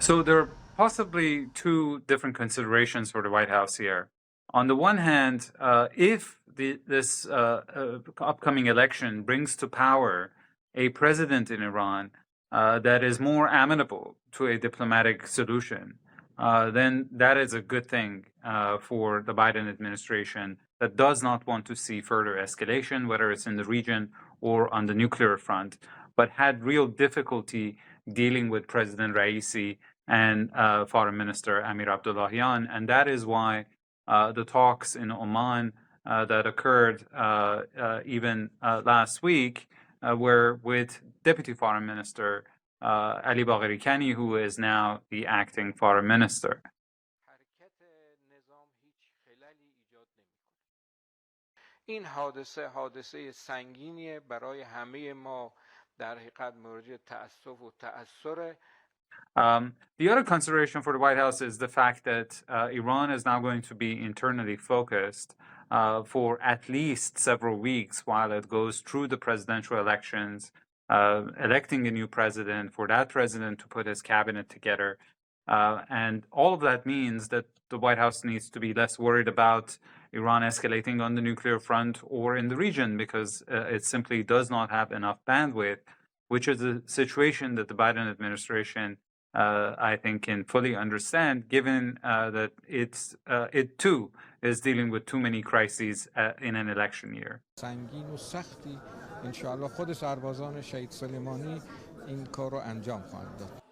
So there are possibly two different considerations for the White House here. On the one hand, if this upcoming election brings to power a president in Iran that is more amenable to a diplomatic solution, then that is a good thing for the Biden administration that does not want to see further escalation, whether it's in the region or on the nuclear front, but had real difficulty dealing with President Raisi and Foreign Minister Amir Abdullahian. And that is why the talks in Oman that occurred even last week were with Deputy Foreign Minister Ali Bagheri Kani, who is now the acting Foreign Minister. این حادثه سنگینیه برای همه ما در حقیقت مورد تأسف و تأثر. The other consideration for the White House is the fact that Iran is now going to be internally focused for at least several weeks while it goes through the presidential elections, electing a new president, for that president to put his cabinet together. And all of that means that the White House needs to be less worried about Iran escalating on the nuclear front or in the region, because it simply does not have enough bandwidth, which is a situation that the Biden administration, I think, can fully understand, given that it too is dealing with too many crises in an election year. سنگین و سختی انشاءالله خود سربازان شهید سلیمانی این کار رو انجام خواهند داد.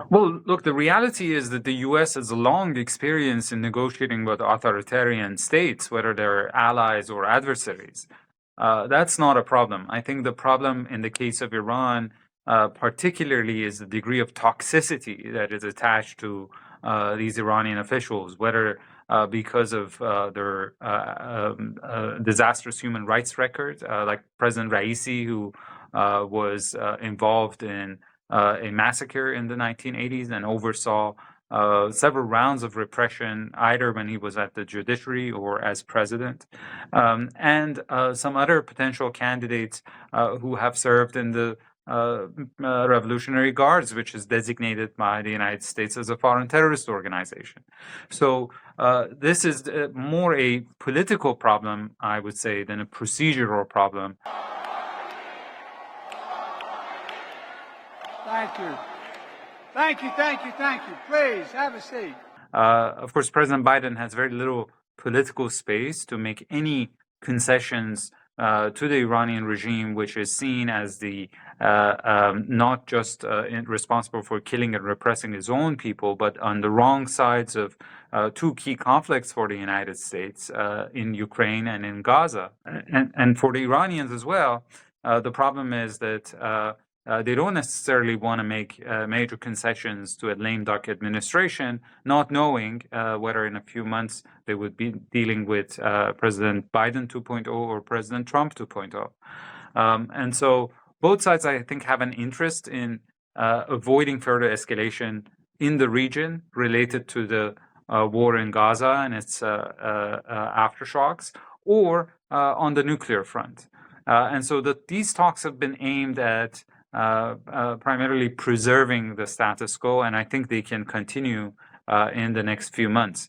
Well, look, the reality is that the U.S. has a long experience in negotiating with authoritarian states, whether they're allies or adversaries. That's not a problem. I think the problem in the case of Iran, particularly, is the degree of toxicity that is attached to these Iranian officials, whether because of their disastrous human rights record, like President Raisi, who was involved in a massacre in the 1980s and oversaw several rounds of repression, either when he was at the judiciary or as president, and some other potential candidates who have served in the Revolutionary Guards, which is designated by the United States as a foreign terrorist organization. So this is more a political problem, I would say, than a procedural problem. Thank you. Thank you, thank you, thank you. Please, have a seat. Of course, President Biden has very little political space to make any concessions to the Iranian regime, which is seen as the not just responsible for killing and repressing his own people, but on the wrong sides of two key conflicts for the United States in Ukraine and in Gaza. And for the Iranians as well, the problem is that they don't necessarily want to make major concessions to a lame duck administration, not knowing whether in a few months they would be dealing with President Biden 2.0 or President Trump 2.0. And so both sides, I think, have an interest in avoiding further escalation in the region related to the war in Gaza and its aftershocks, or on the nuclear front. And so these talks have been aimed at primarily preserving the status quo, and I think they can continue in the next few months.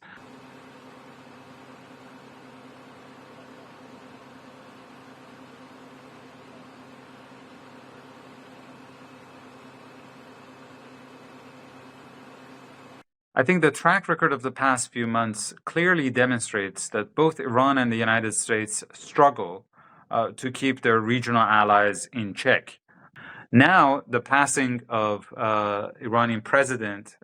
I think the track record of the past few months clearly demonstrates that both Iran and the United States struggle to keep their regional allies in check. Now, the passing of Iranian president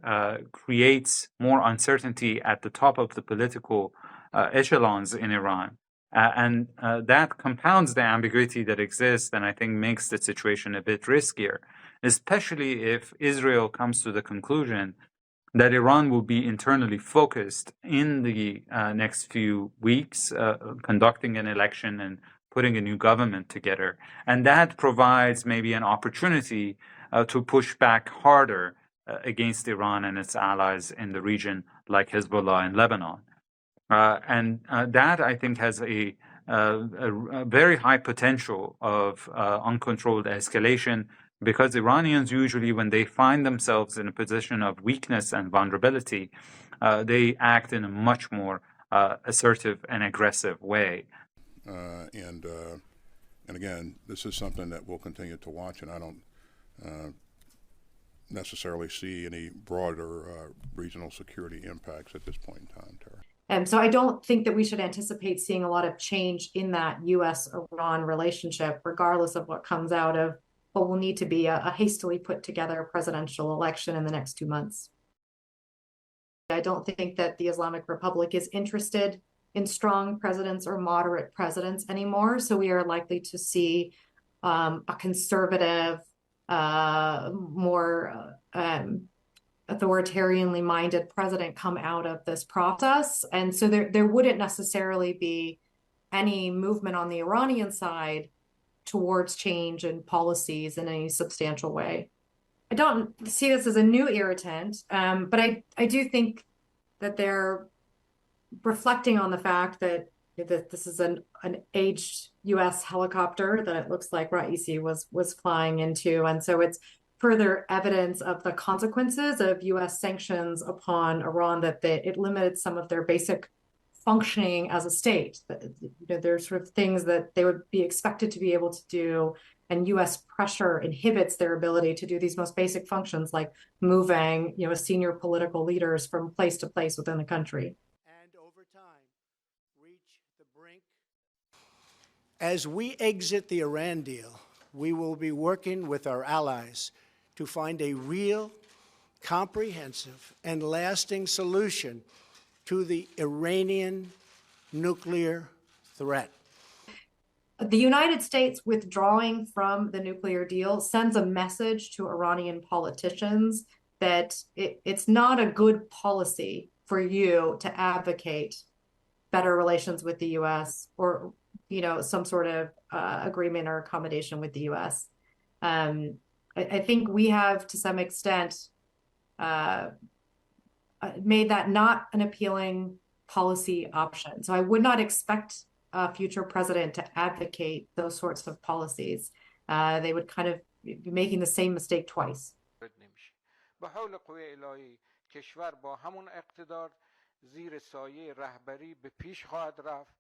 creates more uncertainty at the top of the political echelons in Iran. And that compounds the ambiguity that exists, and I think makes the situation a bit riskier, especially if Israel comes to the conclusion that Iran will be internally focused in the next few weeks, conducting an election and putting a new government together. And that provides maybe an opportunity to push back harder against Iran and its allies in the region, like Hezbollah in Lebanon. And that, I think, has a a very high potential of uncontrolled escalation, because Iranians usually, when they find themselves in a position of weakness and vulnerability, they act in a much more assertive and aggressive way. And again, this is something that we'll continue to watch, and I don't necessarily see any broader regional security impacts at this point in time, Tara. So I don't think that we should anticipate seeing a lot of change in that U.S.-Iran relationship, regardless of what comes out of what will need to be a hastily put together presidential election in the next 2 months. I don't think that the Islamic Republic is interested in strong presidents or moderate presidents anymore. So we are likely to see a conservative, more authoritarianly minded president come out of this process. And so there wouldn't necessarily be any movement on the Iranian side towards change in policies in any substantial way. I don't see this as a new irritant, but I do think that they're reflecting on the fact that this is an aged U.S. helicopter that it looks like Raisi was flying into. And so it's further evidence of the consequences of U.S. sanctions upon Iran, that it limited some of their basic functioning as a state. There's sort of things that they would be expected to be able to do, and U.S. pressure inhibits their ability to do these most basic functions, like moving, senior political leaders from place to place within the country. And over time, reach the brink. As we exit the Iran deal, we will be working with our allies to find a real, comprehensive, and lasting solution to the Iranian nuclear threat. The United States withdrawing from the nuclear deal sends a message to Iranian politicians that it's not a good policy for you to advocate better relations with the U.S. or, some sort of agreement or accommodation with the U.S. I think we have, to some extent, made that not an appealing policy option. So I would not expect a future president to advocate those sorts of policies. They would kind of be making the same mistake twice. به حول قوه الهی کشور با همون اقتدار زیر سایه رهبری به پیش خواهد رفت